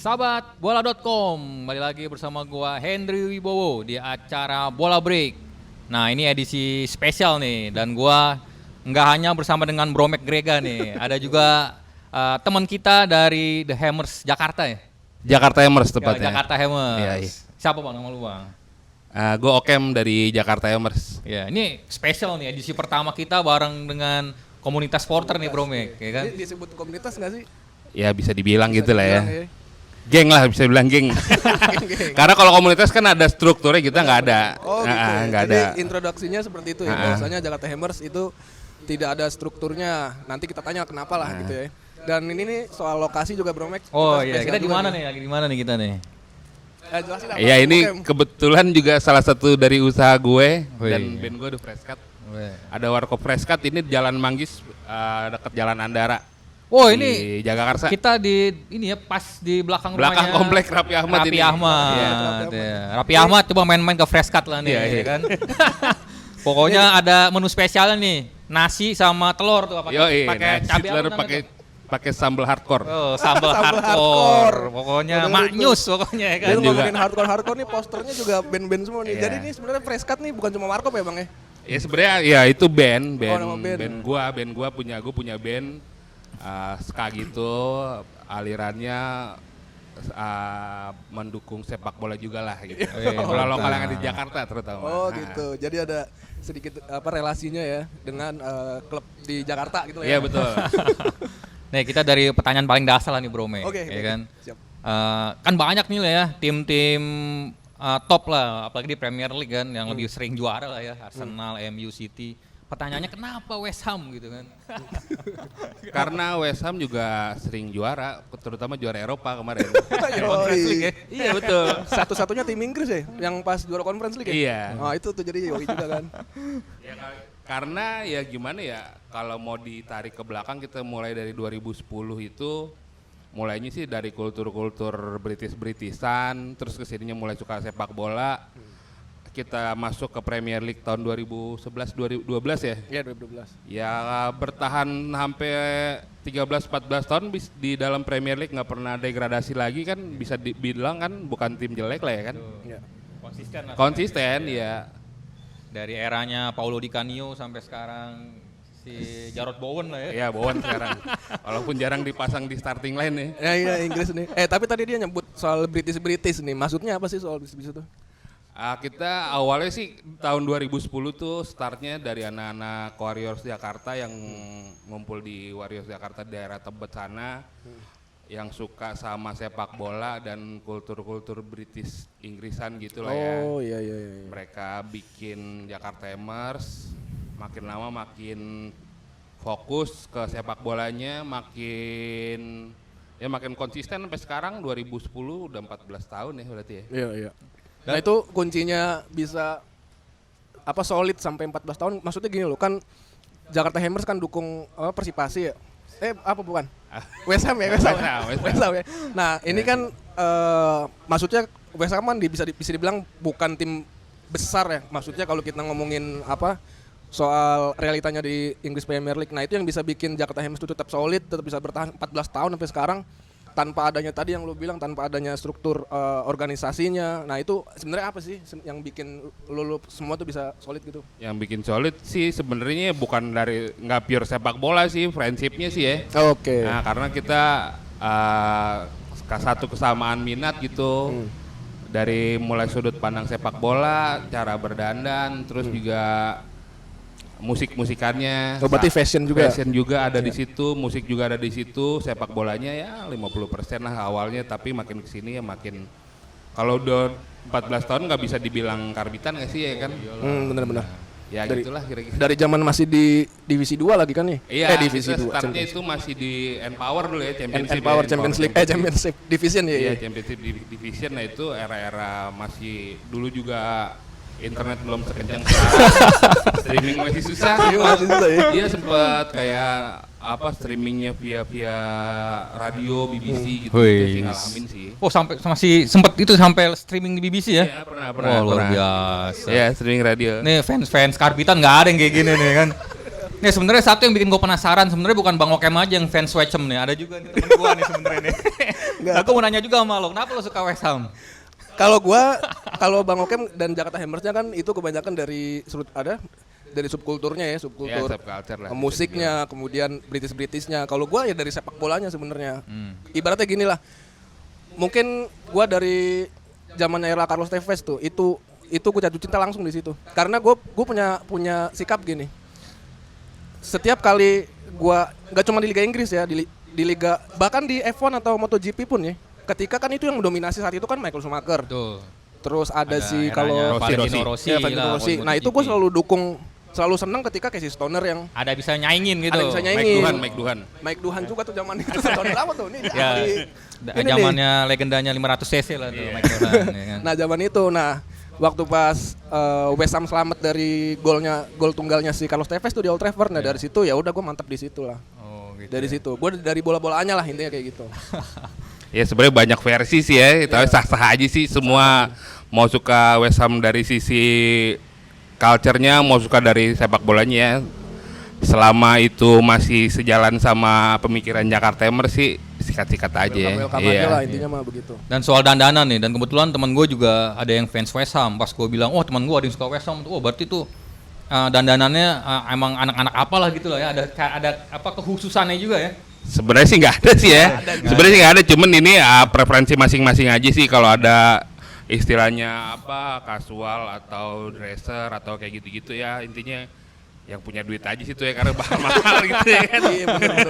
Sahabat bola.com, kembali lagi bersama gua Hendry Wibowo di acara Bola Break. Nah, ini edisi spesial nih, dan gua nggak hanya bersama dengan Bro McGregor nih, ada juga teman kita dari The Hammers Jakarta ya. Jakarta Hammers tepatnya. Ya, Jakarta Hammers. Iya. Siapa bang nama lu bang? Gue Okem dari Jakarta Hammers. Ya, ini spesial nih edisi pertama kita bareng dengan komunitas supporter nih Bro Mek, ya kan? Ini disebut komunitas nggak sih? Ya bisa dibilang gitu lah ya. Dibilang, Geng lah bisa bilang geng. Geng. Karena kalau komunitas kan ada strukturnya, kita nggak ada. Oh gitu. Nggak Jadi ada. introduksinya seperti itu ya. Bahwasanya Jakarta Hammers itu tidak ada strukturnya. Nanti kita tanya kenapa lah gitu ya. Dan ini nih soal lokasi juga Bro Mek. Oh iya, spesial kita di juga mana nih? Lagi di mana nih kita nih? Jelasin apa? Ya ini Okem. kebetulan juga salah satu dari usaha gue Wih. dan band gue The Fresh Cut. Ada Warkop Fresh Cut ini di Jalan Manggis dekat Jalan Andara. Oh di ini Jagakarsa. kita di ini ya pas di belakang Belakang rumahnya komplek Raffi Ahmad Raffi ini. Ahmad. Iya. Iya. Raffi Ahmad coba main-main ke Fresh Cut lah nih, Iya, iya. ya kan. Pokoknya ada menu spesialnya nih, nasi sama telur tuh Yoi, pakai nasi cabai telur apa pakai namanya pakai sambal hardcore. tuh? Oh, sambal Sambal hardcore. hardcore. Pokoknya Bener maknyus pokoknya ya kan. Jadi Dan juga- ngomongin hardcore nih posternya juga band-band semua nih. Iya. Jadi ini sebenarnya Fresh Cut nih bukan cuma Warkop ya Bang ya? Ya sebenarnya ya itu band nama band. gua punya band ska gitu, alirannya mendukung sepak bola juga lah gitu. Bola lokal yang ada di Jakarta terutama. Oh gitu. Jadi ada sedikit relasinya ya dengan klub di Jakarta gitu lah Iya ya. betul. Nih kita dari pertanyaan paling dasar lah nih Bro Mek, Oke, ya oke. kan. Siap. Kan banyak nih lah ya tim-tim top lah, apalagi di Premier League kan yang lebih sering juara lah ya, Arsenal, MU, City. Pertanyaannya kenapa West Ham gitu kan? Karena West Ham juga sering juara, terutama juara Eropa kemarin. Conference League ya? Iya betul. Satu-satunya tim Inggris ya yang pas juara Conference League ya? Iya. Oh itu tuh jadi yoi juga kan. Ya, karena ya gimana ya, kalau mau ditarik ke belakang kita mulai dari 2010 itu mulainya sih dari kultur-kultur British-Britishan, terus kesininya mulai suka sepak bola. Kita masuk ke Premier League tahun 2011 2012 ya. Iya 2012. Ya bertahan sampai 13-14 tahun di dalam Premier League nggak pernah degradasi lagi kan, bisa dibilang kan bukan tim jelek lah ya kan. Iya. Konsisten lah. Konsisten ya. Dari eranya Paulo Di Canio sampai sekarang si Jarrod Bowen lah ya. Ya Bowen sekarang. Walaupun jarang dipasang di starting line ya. Ya iya Inggris nih. Tapi tadi dia nyebut soal British nih. Maksudnya apa sih soal British itu? Kita awalnya sih tahun 2010 tuh startnya dari anak-anak Warriors Jakarta yang ngumpul di Warriors Jakarta daerah Tebet sana, yang suka sama sepak bola dan kultur-kultur British Inggrisan gitu lah ya. Oh iya iya. Mereka bikin Jakarta Hammers, makin lama makin fokus ke sepak bolanya, makin konsisten sampai sekarang 2010 udah 14 tahun ya berarti ya. Iya iya. Nah itu kuncinya bisa apa solid sampai 14 tahun. Maksudnya gini loh kan Jakarta Hammers kan dukung Persipasi ya. Apa bukan? West Ham ya, West Ham. West Ham ya. Nah, ini kan maksudnya West Ham kan bisa dibilang bukan tim besar ya. Maksudnya kalau kita ngomongin apa soal realitanya di Inggris Premier League. Nah, itu yang bisa bikin Jakarta Hammers itu tetap solid, tetap bisa bertahan 14 tahun sampai sekarang tanpa adanya tadi yang lu bilang, tanpa adanya struktur organisasinya. Nah, itu sebenarnya apa sih yang bikin lu semua tuh bisa solid gitu? Yang bikin solid sih sebenarnya bukan dari nggak pure sepak bola sih, friendshipnya sih ya. Oke. Nah karena kita satu kesamaan minat gitu, dari mulai sudut pandang sepak bola, cara berdandan, terus juga musik-musikannya. Oh, berarti fashion juga? Fashion juga ada di situ, musik juga ada di situ, sepak bolanya ya 50% lah awalnya, tapi makin kesini ya makin, kalau udah 14 tahun nggak bisa dibilang karbitan nggak sih ya kan? Bener-bener. Ya gitulah kira-kira. Dari zaman masih di divisi 2 lagi kan nih? Iya, Divisi kita 2. startnya itu masih di Empower dulu ya, Championship. Empower Champions League, Championship Division ya. Iya, Championship Division. Nah itu era-era masih dulu juga internet belum sekencang sekarang. Streaming masih susah. Dia sempat kayak apa streamingnya via radio BBC gitu. Dia sih ngalamin sih. Oh sampai masih sempat itu sampai streaming di BBC ya? Iya pernah. Oh luar biasa. Iya streaming radio. Nih fans karbitan nggak ada yang kayak gini nih kan? Nih sebenarnya satu yang bikin gue penasaran sebenarnya bukan Bang Okem aja yang fans West Ham nih, ada juga nih temen gue nih sebenarnya nih. Nah, gue mau nanya juga sama lo, kenapa lo suka West Ham? Kalau Bang Okem dan Jakarta Hammersnya kan itu kebanyakan dari subkulturnya ya, subkultur Ya, subculture lah, musiknya, kemudian British-Britishnya. Kalau gua ya dari sepak bolanya sebenarnya. Ibaratnya gini lah, mungkin gua dari zamannya era Carlos Tevez tuh, itu gua jatuh cinta langsung di situ. Karena gua punya sikap gini. Setiap kali gua nggak cuma di Liga Inggris ya, di liga bahkan di F1 atau MotoGP pun ya. Ketika kan itu yang mendominasi saat itu kan Michael Schumacher. Tuh. Terus ada si eranya kalau Valentino Rossi, ya, Valentino lah, Rossi. buat Nah, itu MotoGP. gue selalu senang ketika Casey Stoner yang Ada bisa nyaingin gitu. ada bisa nyaingin. Mike Duhan. Mike Duhan juga tuh zaman itu tahun berapa tuh? Ini Ya, ini nih. zamannya legendanya 500 cc lah tuh Mike Duhan, ya kan. Nah, zaman itu. Nah, waktu pas West Ham selamat dari gol tunggalnya si Carlos Tevez tuh di Old Trafford. Nah, dari situ ya udah gue mantap di situ lah. Oh, gitu. Dari situ. Gue dari bola-bolaannya lah intinya kayak gitu. Ya sebenarnya banyak versi sih ya, tapi sah-sah aja sih semua mau suka West Ham dari sisi culture-nya, mau suka dari sepak bolanya ya. Selama itu masih sejalan sama pemikiran Jakarta Hammer sih sikat-sikat aja ya. Welcome aja lah intinya mah begitu. Dan soal dandanan nih, dan kebetulan teman gue juga ada yang fans West Ham. Pas gue bilang, teman gue ada yang suka West Ham, tuh, berarti tuh dandanannya emang anak-anak apalah gitu lah ya. Ada apa kekhususannya juga ya. Sebenarnya sih nggak ada sih ya. Sebenarnya sih nggak ada, cuman ini preferensi masing-masing aja sih. Kalau ada istilahnya apa kasual atau dresser atau kayak gitu-gitu ya, intinya yang punya duit aja sih tuh ya, karena mahal gitu ya kan. Iya benar.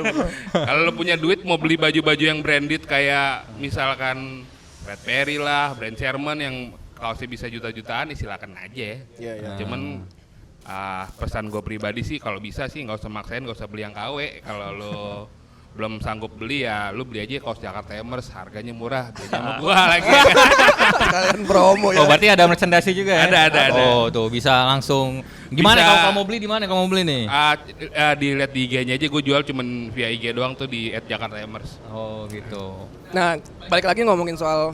Kalau lo punya duit mau beli baju-baju yang branded kayak misalkan Red Perry lah, Brand Sherman yang kaosnya bisa juta-jutaan, silakan aja. Iya. Cuman pesan gue pribadi sih kalau bisa sih nggak usah maksain, nggak usah beli yang KW. Kalau lo belum sanggup beli ya lu beli aja kaos Jakarta Hammers, harganya murah, belinya sama gua lagi. Kalian promo ya. Oh, berarti ada merchandise juga ya? Ada. Oh, tuh bisa langsung. Gimana Bisa. kalau mau beli di mana kalau mau beli nih? Dilihat di IG-nya aja, gue jual cuman via IG doang tuh di @jakartahammers. Oh, gitu. Nah, balik lagi ngomongin soal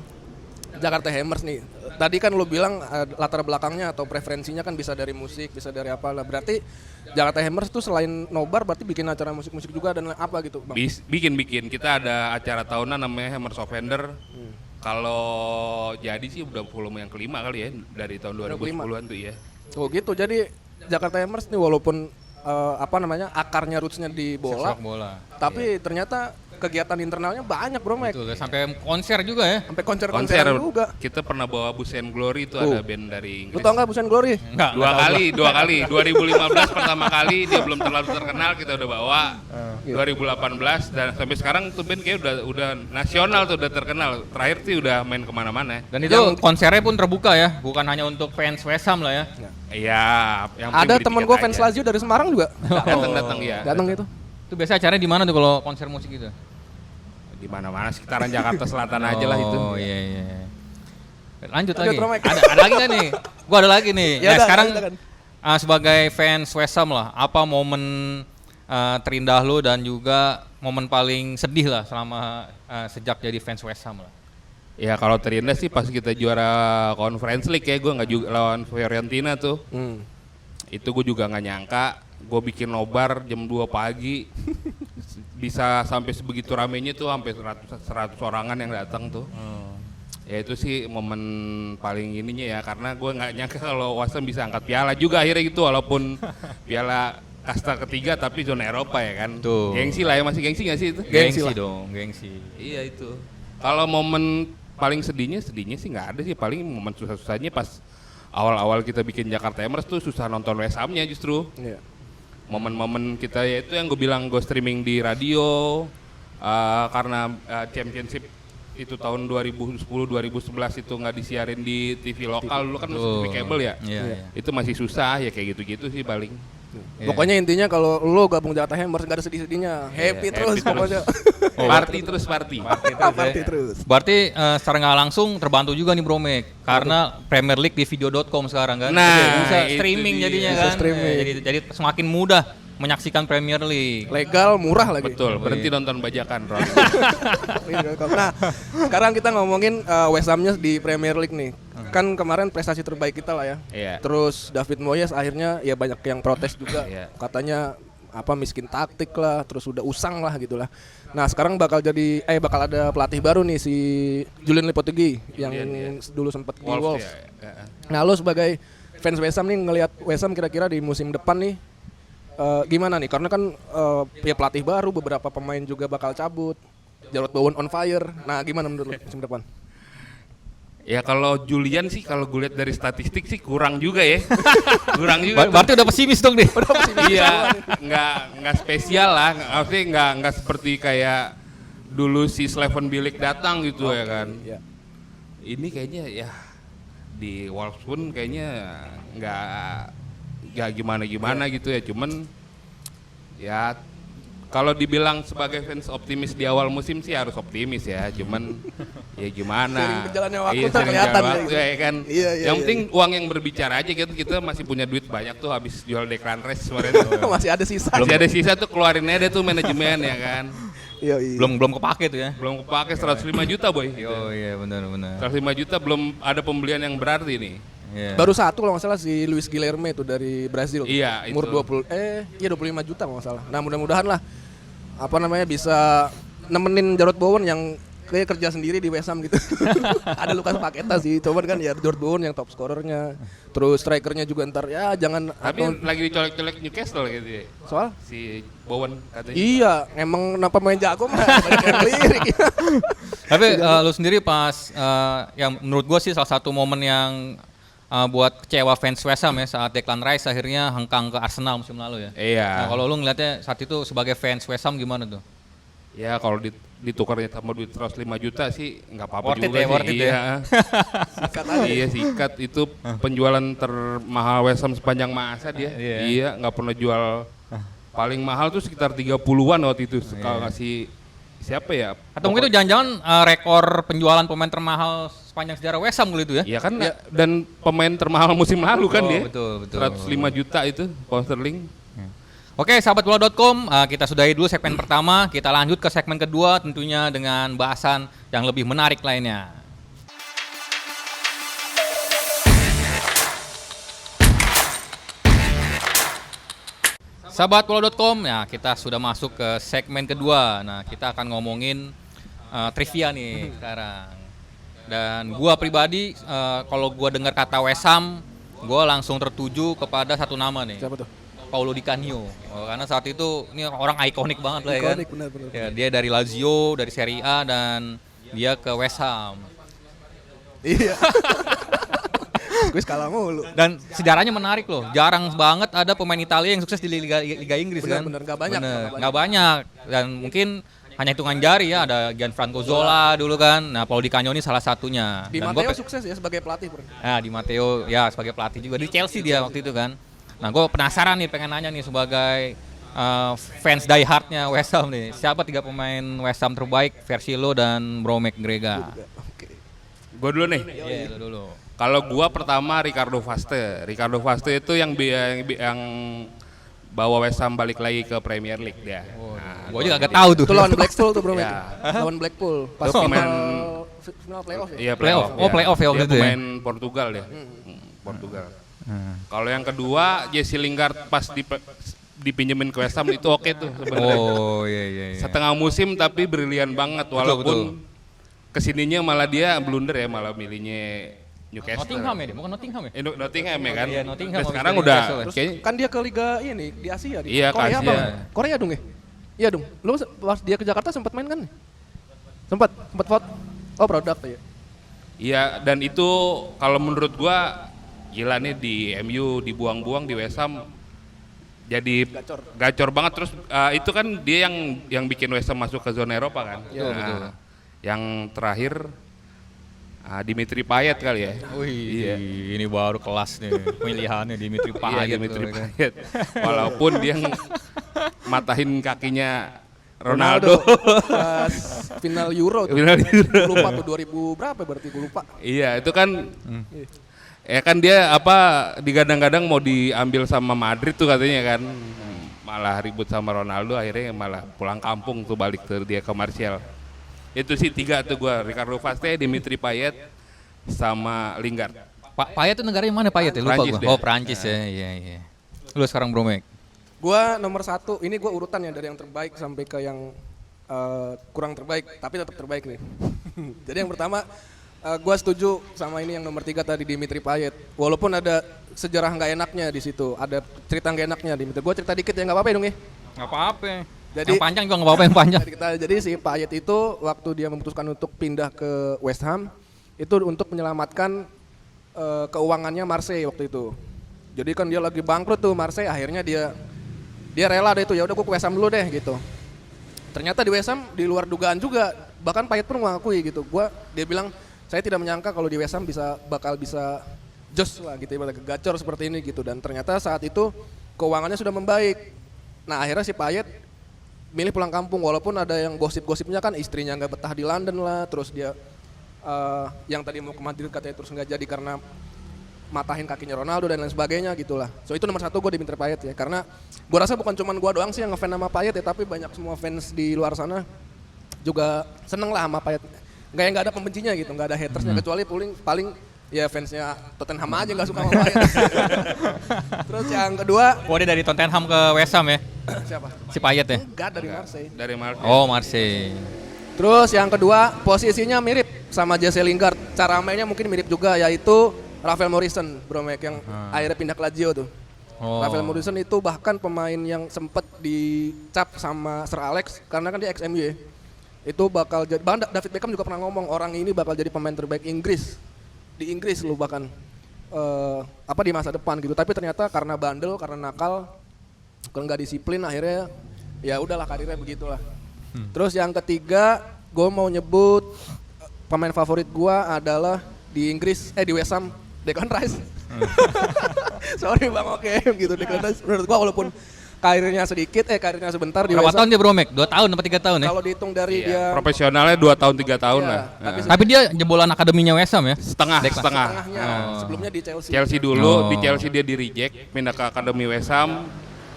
Jakarta Hammers nih. Tadi kan lu bilang latar belakangnya atau preferensinya kan bisa dari musik, bisa dari apa lah. Berarti Jakarta Hammers tuh selain nobar berarti bikin acara musik-musik juga dan apa gitu, Bang? Bikin. Kita ada acara tahunan namanya Hammers Offender. Kalau jadi sih udah volume yang kelima kali ya dari tahun 2010-an tuh ya. Oh gitu. Jadi Jakarta Hammers nih walaupun akarnya rootsnya di bola, Sepak bola. tapi ternyata kegiatan internalnya banyak, Bro, Mek. Betul, sampai konser juga ya? Sampai konser juga. Kita pernah bawa Bus and Glory itu, Tuh. ada band dari Lu Inggris. tau nggak Busan Glory? Enggak. Dua kali. 2015 pertama kali dia belum terlalu terkenal, kita udah bawa. 2018 dan sampai sekarang tuh band kayak udah nasional tuh, udah terkenal. Terakhir sih udah main kemana-mana. Dan itu konsernya pun terbuka ya, bukan hanya untuk fans West Ham lah ya. Iya, yang Ada penting temen beli gue tiket fans aja. Lazio dari Semarang juga. Datang ya. Datang gitu. Itu biasa acaranya di mana tuh kalau konser musik gitu? Di mana-mana sekitaran Jakarta Selatan aja lah itu. Oh iya. Lanjut Lanjut, lagi. Romek. Ada lagi kan nih? Gua ada lagi nih. Ya Nah, udah, sekarang silakan. sebagai fans West Ham lah, apa momen terindah lo dan juga momen paling sedih lah selama sejak jadi fans West Ham lah? Ya kalau terindah sih pas kita juara Conference League ya, gue nggak juga lawan Fiorentina tuh. Itu gue juga nggak nyangka, gue bikin nobar jam 2 pagi bisa sampai sebegitu ramenya tuh, sampai 100 orangan yang datang tuh. Ya itu sih momen paling ininya ya, karena gue nggak nyangka kalau West Ham bisa angkat piala juga akhirnya gitu, walaupun piala kasta ketiga tapi zona Eropa ya kan. Tuh. Gengsi lah ya, masih gengsi nggak sih itu? Gengsi lah. dong, gengsi. Iya itu. Kalau momen paling sedihnya sih nggak ada sih, paling momen susah-susahnya pas awal-awal kita bikin Jakarta Hammers tuh susah nonton West Ham-nya justru. Iya. Momen-momen kita ya itu yang gue bilang, gue streaming di radio karena championship itu tahun 2010-2011 itu nggak disiarin di TV lokal, dulu kan masih TV kabel ya. Iya. Itu masih susah ya, kayak gitu-gitu sih paling. Iya. Pokoknya intinya kalau lo gabung Jakarta Hammers gak ada sedih-sedihnya. Happy terus happy pokoknya. Party terus party. Party terus. Berarti secara nggak langsung terbantu juga nih Bro Mek, karena Premier League di video.com sekarang kan. Nah, bisa itu streaming dia. jadinya Bisa kan. streaming. Jadi semakin mudah menyaksikan Premier League. Legal, murah lagi. Betul, berhenti nonton bajakan, Ron. Nah, sekarang kita ngomongin West Ham-nya di Premier League nih. Kan kemarin prestasi terbaik kita lah ya. Iya. Terus David Moyes akhirnya ya banyak yang protes juga. Iya. Katanya miskin taktik lah, terus udah usang lah gitulah. Nah sekarang bakal ada pelatih baru nih si Julian Lopetegui yang dulu sempat di Wolves. Ya. Nah lo sebagai fans West Ham nih ngelihat West Ham kira-kira di musim depan nih gimana nih? Karena kan ya pelatih baru, beberapa pemain juga bakal cabut. Jarrod Bowen on fire. Nah gimana menurut lo musim depan? Ya kalau Julian sih kalau gue lihat dari statistik sih kurang juga ya. Kurang juga. Berarti udah pesimis dong deh. Iya, nggak spesial lah. Maksudnya nggak seperti kayak dulu si Slaven Bilic datang gitu ya kan. Iya. Ini kayaknya ya di Wolves pun kayaknya nggak gimana gitu ya. Cuman ya kalau dibilang sebagai fans optimis di awal musim sih harus optimis ya. Cuman ya gimana? Sering berjalannya waktu Iya, tuh sering kelihatan berjalan ya. waktu ya kan. Iya, Yang iya, penting uang yang berbicara aja gitu. Kita masih punya duit banyak tuh habis jual Declan Rice kemarin. Masih ada sisa. Masih ada sisa tuh keluarin aja tuh manajemen ya kan. Iya. Belum kepake tuh ya. Belum kepake 105 juta boy. Oh iya benar. 105 juta belum ada pembelian yang berarti nih. Iya. Baru satu kalau nggak salah si Luis Guilherme itu dari Brazil. Iya, Umur itu. 25 juta kalau nggak salah. Nah mudah-mudahan lah bisa nemenin Jarrod Bowen yang kayak kerja sendiri di West Ham gitu. Ada Lucas Paqueta sih, cuman kan ya Jarrod Bowen yang top scorernya. Terus strikernya juga ntar ya jangan Tapi lagi dicolek-colek Newcastle gitu ya. soal Si Bowen katanya. iya, emang kenapa main jago mah banyak yang lirik. Tapi lu sendiri pas yang menurut gua sih salah satu momen yang buat kecewa fans West Ham ya saat Declan Rice akhirnya hengkang ke Arsenal musim lalu ya. Iya. Nah, kalau lu ngeliatnya saat itu sebagai fans West Ham gimana tuh? Ya kalau ditukarnya sama duit 105 juta sih nggak apa-apa Worth it juga ya, sih. worth it ya. Iya. Sikat aja. Iya sikat itu penjualan termahal West Ham sepanjang masa dia. Iya. Iya nggak pernah jual paling mahal tuh sekitar 30-an waktu itu. Kalau ngasih siapa ya? Atau mungkin itu jangan-jangan rekor penjualan pemain termahal sepanjang sejarah West Ham gitu ya? Iya kan dan pemain termahal musim lalu kan Oh, dia. betul. 105 juta itu pound sterling. Oke, sahabatbola.com, kita sudahi dulu segmen pertama. Kita lanjut ke segmen kedua tentunya dengan bahasan yang lebih menarik lainnya. Sahabatbola.com, ya kita sudah masuk ke segmen kedua. Nah, kita akan ngomongin trivia nih sekarang. Dan gua pribadi, kalau gua dengar kata West Ham, gua langsung tertuju kepada satu nama nih. Siapa tuh? Paulo Di Canio. Karena saat itu ini orang ikonik banget lah ya kan. Ikonik, benar. Ya, dia dari Lazio, dari Serie A dan dia ke West Ham. Iya. Gue kalah mulu. Dan sejarahnya menarik loh. Jarang banget ada pemain Italia yang sukses di Liga Inggris kan. Bener, nggak banyak. Nggak banyak. Dan mungkin hanya hitungan jari ya. Ada Gianfranco Zola dulu kan. Nah, Paulo Di Canio ini salah satunya. Di Dan Matteo sukses ya sebagai pelatih, Bro. Nah, di Matteo ya sebagai pelatih juga di Chelsea dia waktu itu kan. Nah, gue penasaran nih, pengen nanya nih sebagai fans die hardnya West Ham nih. Siapa 3 pemain West Ham terbaik versi lo dan Bro McGregor? Oke. Gua dulu nih. Iya, lo dulu. Kalau gua pertama Ricardo Vaste. Ricardo Vaste itu yang bawa West Ham balik lagi ke Premier League dia. Gue juga gak tahu tuh. Itu lawan Blackpool tuh, Bro. Ya. Lawan Blackpool. Pas Itu pemain final playoff ya. Iya Playoff. Oh, playoff ya waktu Dia itu ya. pemain Portugal ya. Portugal. Kalau yang kedua Jesse Lingard pas dipinjemin ke West Ham itu oke tuh sebenarnya. Oh iya. Setengah musim tapi brilian banget walaupun kesininya malah dia blunder ya, malah milihnya Newcastle. Nottingham ya dia, bukan Nottingham ya? Nottingham ya kan. Iya, Nottingham Dan habis sekarang dari udah Newcastle ya. Terus kayaknya kan dia ke liga ini di Asia di Iya, ke Korea Asia. apa? Korea dong ya? Iya dong. Lu pas dia ke Jakarta sempat main kan? Sempat vote. Oh, produk ya. iya, dan itu kalau menurut gua gila nih di MU dibuang-buang di West Ham jadi gacor banget. Terus itu kan dia yang bikin West Ham masuk ke zona Eropa kan. Betul. Yang terakhir Dimitri Payet kali ya. Wih, ini baru kelas nih pilihannya Dimitri Payet. Iya, Dimitri tuh, kan. Payet. Walaupun dia matahin kakinya Ronaldo. Pas final Euro tuh. Final Euro. Gue lupa tuh 2000 berapa berarti gue lupa. Iya, itu kan ya kan dia digadang-gadang mau diambil sama Madrid tuh katanya kan. Malah ribut sama Ronaldo, akhirnya malah pulang kampung tuh balik ke dia ke Martial. Itu sih 3 tuh gua, Ricardo Vaste, Dimitri Payet sama Lingard. Payet itu negaranya mana Payet ya? Lupa Prancis gua. dia. Oh, Prancis ya. Iya. Lu sekarang Bro Mek. Gua nomor 1, ini gua urutan ya dari yang terbaik sampai ke yang kurang terbaik, tapi tetap terbaik nih. Jadi yang pertama, gua setuju sama ini yang nomor 3 tadi, Dimitri Payet. Walaupun ada sejarah nggak enaknya di situ, ada cerita nggak enaknya Dimitri. Gua cerita dikit ya, nggak apa-apa ya dong ya. Nggak apa-apa. Jadi- Yang panjang juga nggak apa-apa yang panjang. Jadi si Payet itu waktu dia memutuskan untuk pindah ke West Ham, itu untuk menyelamatkan keuangannya Marseille waktu itu. Jadi kan dia lagi bangkrut tuh Marseille, akhirnya dia rela deh itu, ya udah gua ke West Ham dulu deh gitu. Ternyata di West Ham di luar dugaan juga, bahkan Payet pun mengakui gitu. Dia bilang, saya tidak menyangka kalau di West Ham bakal bisa jos lah gitu, gacor seperti ini gitu. Dan ternyata saat itu keuangannya sudah membaik. Nah akhirnya si Payet milih pulang kampung, walaupun ada yang gosip-gosipnya kan istrinya nggak betah di London lah, terus dia yang tadi mau ke Madrid katanya terus nggak jadi karena matahin kakinya Ronaldo dan lain sebagainya gitulah. So itu nomor 1 gue Dimitri Payet ya, karena gue rasa bukan cuma gue doang sih yang ngefans sama Payet ya, tapi banyak semua fans di luar sana juga seneng lah sama Payet. Nggak ada pembencinya gitu, nggak ada hatersnya, kecuali paling ya fansnya Tottenham aja nggak suka sama Payet. Terus yang kedua, Oh dia dari Tottenham ke West Ham ya? siapa? Si Payet ya? Enggak, dari Marseille. Dari Marseille. Oh Marseille. Terus yang kedua, posisinya mirip sama Jesse Lingard. Cara mainnya mungkin mirip juga, yaitu Rafael Morrison, Bro Mek, yang akhirnya pindah ke Lazio tuh. Oh. Rafael Morrison itu bahkan pemain yang sempat dicap sama Sir Alex karena kan dia ex-MU ya. Itu bakal jadi, bahkan David Beckham juga pernah ngomong orang ini bakal jadi pemain terbaik Inggris. Di Inggris lu bahkan di masa depan gitu. Tapi ternyata karena bandel, karena nakal, kalau nggak disiplin akhirnya ya udahlah karirnya begitulah. Terus yang ketiga, gue mau nyebut pemain favorit gue adalah di Inggris, di West Ham, Declan Rice. Sorry bang, oke gitu. Declan Rice menurut gue walaupun karirnya sebentar di Berapa West Ham. tahun dia Bro Mek? 2 tahun apa 3 tahun ya? Kalau dihitung dari Iya, dia profesionalnya 2 tahun 3 tahun Iya, lah. tapi Nah. Tapi dia jebolan akademinya West Ham ya? Setengah. setengahnya, sebelumnya di Chelsea. Chelsea dulu, Oh. di Chelsea dia di reject, pindah ke akademi West Ham,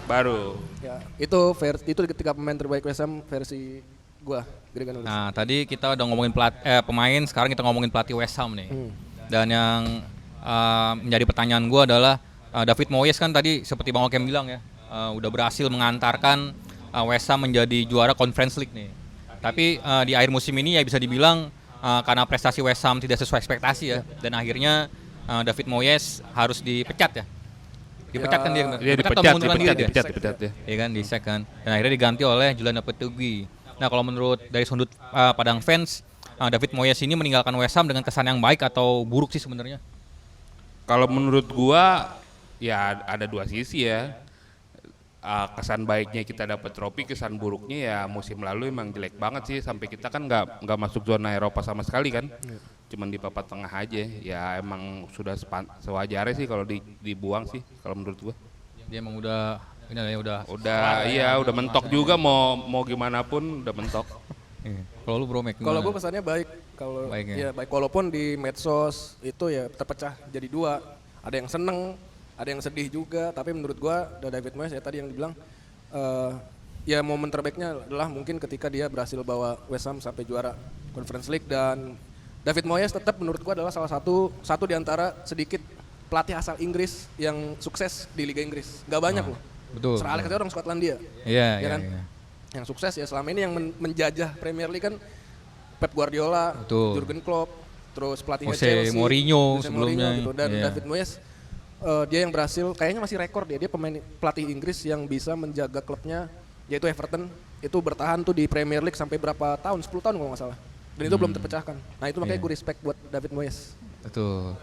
baru. Ya, itu ketika pemain terbaik West Ham versi gua, Gregan Willis. Nah tadi kita udah ngomongin pemain, sekarang kita ngomongin pelatih West Ham nih. Dan yang menjadi pertanyaan gue adalah David Moyes kan tadi seperti Bang Okem bilang ya, udah berhasil mengantarkan West Ham menjadi juara Conference League nih. Tapi di akhir musim ini ya bisa dibilang karena prestasi West Ham tidak sesuai ekspektasi ya, dan akhirnya David Moyes harus dipecat ya. Dipecat kan dia? Dia atau dipecat mengundurkan diri dia? ya. Iya kan, di-sack kan. Dan akhirnya diganti oleh Julian Lopetegui. Nah kalau menurut dari sudut Padang fans, David Moyes ini meninggalkan West Ham dengan kesan yang baik atau buruk sih sebenarnya? Kalau menurut gua ya ada dua sisi ya. Kesan baiknya kita dapat trofi, kesan buruknya ya musim lalu emang jelek banget sih, sampai kita kan nggak masuk zona Eropa sama sekali kan. Cuman di papan tengah aja. Ya emang sudah sewajarnya sih kalau dibuang sih kalau menurut gua. Dia emang udah ini ya Udah mentok juga, mau gimana pun udah mentok. Iya. Kalau lu Bro Mek Kalau gimana? gue pesannya baik, kalau Baik ya? ya baik, walaupun di medsos itu ya terpecah jadi dua, ada yang seneng, ada yang sedih juga. Tapi menurut gue David Moyes ya tadi yang dibilang ya momen terbaiknya adalah mungkin ketika dia berhasil bawa West Ham sampai juara Conference League. Dan David Moyes tetap menurut gue adalah salah satu di antara sedikit pelatih asal Inggris yang sukses di Liga Inggris. Gak banyak loh. Betul. Sir Alex itu orang Skotlandia. Iya, Ya iya, kan? iya. Yang sukses ya selama ini yang menjajah Premier League kan Pep Guardiola, Betul. Jurgen Klopp, terus pelatihnya Jose Chelsea, Mourinho Jose sebelumnya, Mourinho gitu. Dan iya. David Moyes dia yang berhasil, kayaknya masih rekor dia pemain pelatih Inggris yang bisa menjaga klubnya yaitu Everton itu bertahan tuh di Premier League sampai berapa tahun, 10 tahun kalau nggak salah. Dan itu belum terpecahkan. Nah itu makanya Iya. gue respect buat David Moyes. Betul.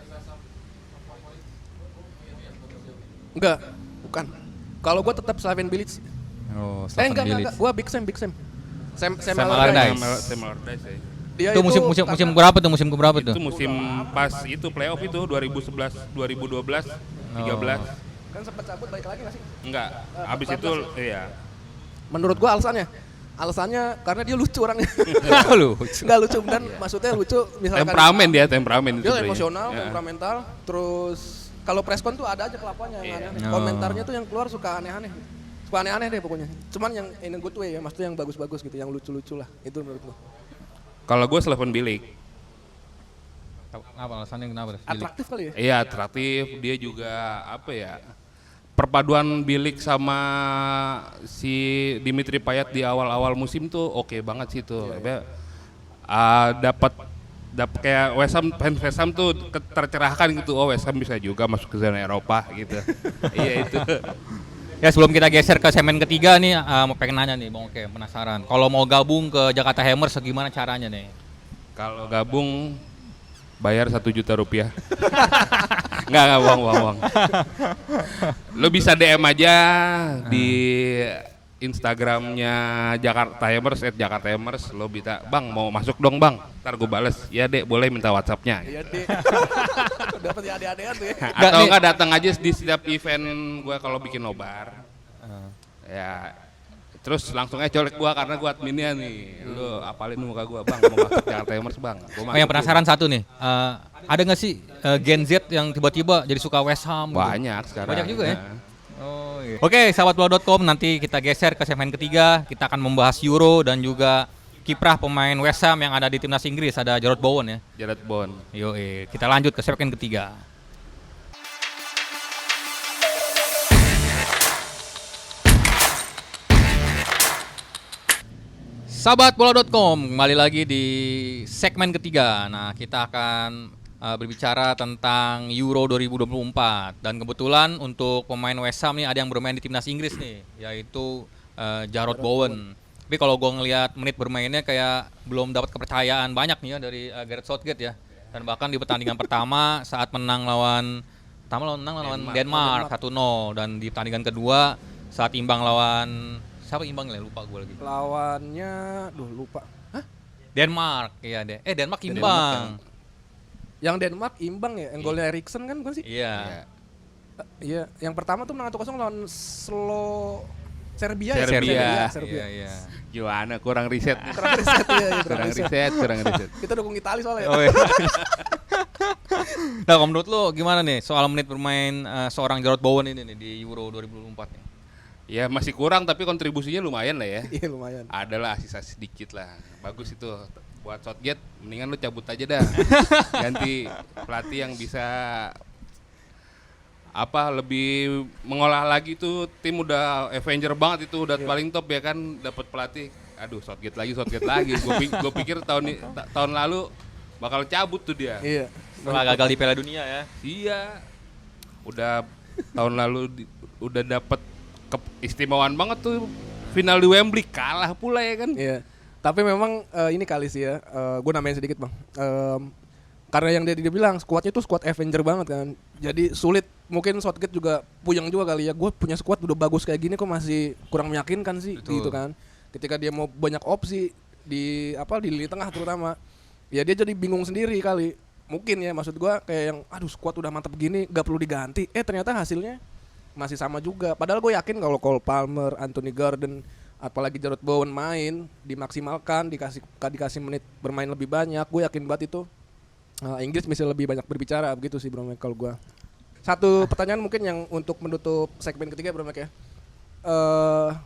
Enggak, bukan. Kalau gue tetap Slaven Bilic. Oh, Slaven Enggak. Bilic. Gue Big Sam. Sam Sam Allardyce. Allardyce. Sam Allardyce ya. Dia Itu musim berapa tuh? Musim keberapa Itu tuh? musim pas itu playoff itu 2011, 2012, 13. kan sempat cabut balik lagi nggak sih? Enggak, habis 14 itu iya. Menurut gua alasannya karena dia lucu orangnya. Lu. Enggak lucu dan maksudnya lucu misalkan Temperamen itu. dia tuh ya. emosional, Ya. temperamental, terus kalau preskon tuh ada aja kelakuannya yang Iya. aneh. Oh. Komentarnya tuh yang keluar suka aneh-aneh. Suka aneh-aneh deh pokoknya. Cuman yang in a good way ya, maksudnya yang bagus-bagus gitu, yang lucu-lucu lah. Itu menurut gua. Kalau gue Slaven Bilic. Apa alasannya kenapa? Bilic? Atraktif kali ya? Iya, atraktif, dia juga apa ya? perpaduan Bilik sama si Dimitri Payet di awal-awal musim tuh oke banget sih tuh. Dapat kayak West Ham, fans West Ham tuh tercerahkan gitu. Oh, West Ham bisa juga masuk ke zona Eropa gitu. Iya itu. Ya sebelum kita geser ke segmen ketiga nih, mau pengen nanya nih Bang Oke, penasaran. Kalau mau gabung ke Jakarta Hammers gimana caranya nih? Kalau gabung bayar 1 juta rupiah. Enggak bohong. Lo bisa DM aja di Instagramnya Jakarta Hammers @jakartahammers. Lo bisa, Bang mau masuk dong Bang, ntar gue bales. Ya Dek, boleh minta WhatsAppnya. Iya deh. Dapat ya adik-adikan tuh ya. Atau enggak datang aja di setiap event gue kalau bikin nobar. Ya terus langsung aja colek gua karena gua adminnya nih. Lu apalin muka gua, Bang, mau masuk Jakarta Hammers, Bang. Oh, yang penasaran satu nih, ada nggak sih Gen Z yang tiba-tiba jadi suka West Ham? Gitu? Banyak sekarang. Banyak juga ya? Oh, iya. Oke, sahabatbola.com, nanti kita geser ke segmen ketiga. Kita akan membahas Euro dan juga kiprah pemain West Ham yang ada di timnas Inggris, ada Jarrod Bowen ya. Jarrod Bowen. Kita lanjut ke segmen ketiga. Sahabatbola.com, kembali lagi di segmen ketiga. Nah, kita akan berbicara tentang Euro 2024. Dan kebetulan untuk pemain West Ham nih ada yang bermain di timnas Inggris nih, yaitu Jarrod Bowen. Tapi kalau gue ngelihat menit bermainnya kayak belum dapat kepercayaan banyak nih ya dari Gareth Southgate ya. Dan bahkan di pertandingan pertama saat menang lawan Denmark 1-0, dan di pertandingan kedua saat imbang lawan siapa imbangnya? Lupa gue lagi. Lawannya, lupa. Hah? Denmark, iya deh. Denmark imbang. Denmark Yang Denmark imbang ya, yang golnya Eriksen kan bukan sih? Iya. Iya, yang pertama tuh menang 1-0 lawan Serbia. Serbia. Iya. Gimana kurang riset. Kurang riset ya, kurang riset. Kita dukung Itali soalnya. Oh, iya. Nah, kalau menurut lo gimana nih soal menit bermain seorang Jarrod Bowen ini nih di Euro 2024 nih? Ya masih kurang tapi kontribusinya lumayan lah ya. Iya, lumayan. Adalah sisa sedikit lah. Bagus itu. Buat Southgate mendingan lu cabut aja dah. Ganti pelatih yang bisa lebih mengolah lagi tuh. Tim udah Avenger banget itu, udah paling top ya kan, dapat pelatih. Aduh, Southgate lagi. Gue pikir tahun lalu bakal cabut tuh dia. Iya. Setelah gagal di Piala Dunia ya. Iya. Udah tahun lalu udah dapat keistimewaan banget tuh, final di Wembley kalah pula ya kan. Iya. Tapi memang ini kali sih ya, gue namain sedikit Bang. Karena yang dia bilang skuadnya tuh skuad Avenger banget kan. Jadi sulit, mungkin Southgate juga puyeng juga kali ya. Gue punya skuad udah bagus kayak gini kok masih kurang meyakinkan sih. Betul. Gitu kan. Ketika dia mau banyak opsi di lini tengah terutama, ya dia jadi bingung sendiri kali. Mungkin ya, maksud gue kayak yang skuad udah mantap begini gak perlu diganti. Ternyata hasilnya masih sama juga. Padahal gue yakin kalau Cole Palmer, Anthony Gordon, apalagi Jarrod Bowen main, dimaksimalkan, dikasih menit bermain lebih banyak, gue yakin banget itu Inggris bisa lebih banyak berbicara, begitu sih Bro Mek kalau gue. Satu pertanyaan mungkin yang untuk menutup segmen ketiga Bro Mek ya.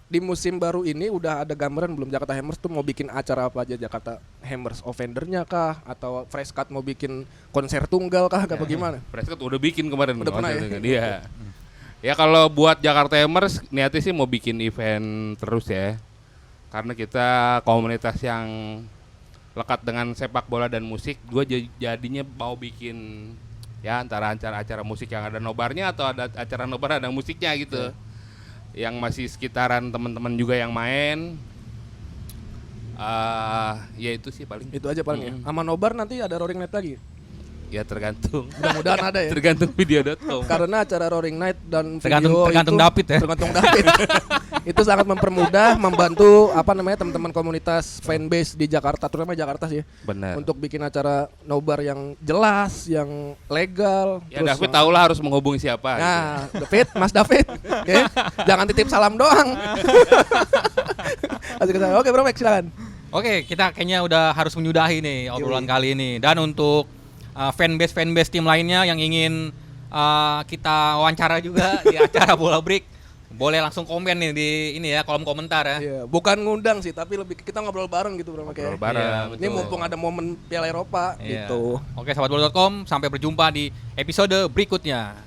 Di musim baru ini udah ada gambaran belum Jakarta Hammers tuh mau bikin acara apa aja? Jakarta Hammers Offender-nya kah? Atau Freshcut mau bikin konser tunggal kah? Apa gimana? Freshcut udah bikin kemarin. Udah pernah ya? Iya. Ya kalau buat Jakarta Hammers niatnya sih mau bikin event terus ya. Karena kita komunitas yang lekat dengan sepak bola dan musik, gue jadinya mau bikin ya antara acara musik yang ada nobarnya atau ada acara nobar ada musiknya gitu. Yang masih sekitaran teman-teman juga yang main. Ya itu sih paling. Itu aja paling ya. Sama nobar nanti ada Roaring Night lagi. Ya tergantung. Mudah-mudahan ada ya. Tergantung video.com. Karena acara Roaring Night dan Tergantung itu, David ya. Tergantung David. Itu sangat mempermudah, membantu teman-teman komunitas fanbase di Jakarta, terutama Jakarta sih. Benar. Untuk bikin acara nobar yang jelas, yang legal. Ya David tahulah harus menghubungi siapa. Nah, David, Mas David, ya, jangan titip salam doang. Oke Bro Mek, silakan. Oke, kita kayaknya udah harus menyudahi nih obrolan kali ini. Dan untuk fanbase tim lainnya yang ingin kita wawancara juga di acara Bola Break, boleh langsung komen nih di ini ya, kolom komentar ya. Iya, bukan ngundang sih, tapi lebih kita ngobrol bareng gitu Bro Mek. Ngobrol bareng. Ini mumpung ada momen Piala Eropa gitu. Oke, sahabatbola.com, sampai berjumpa di episode berikutnya.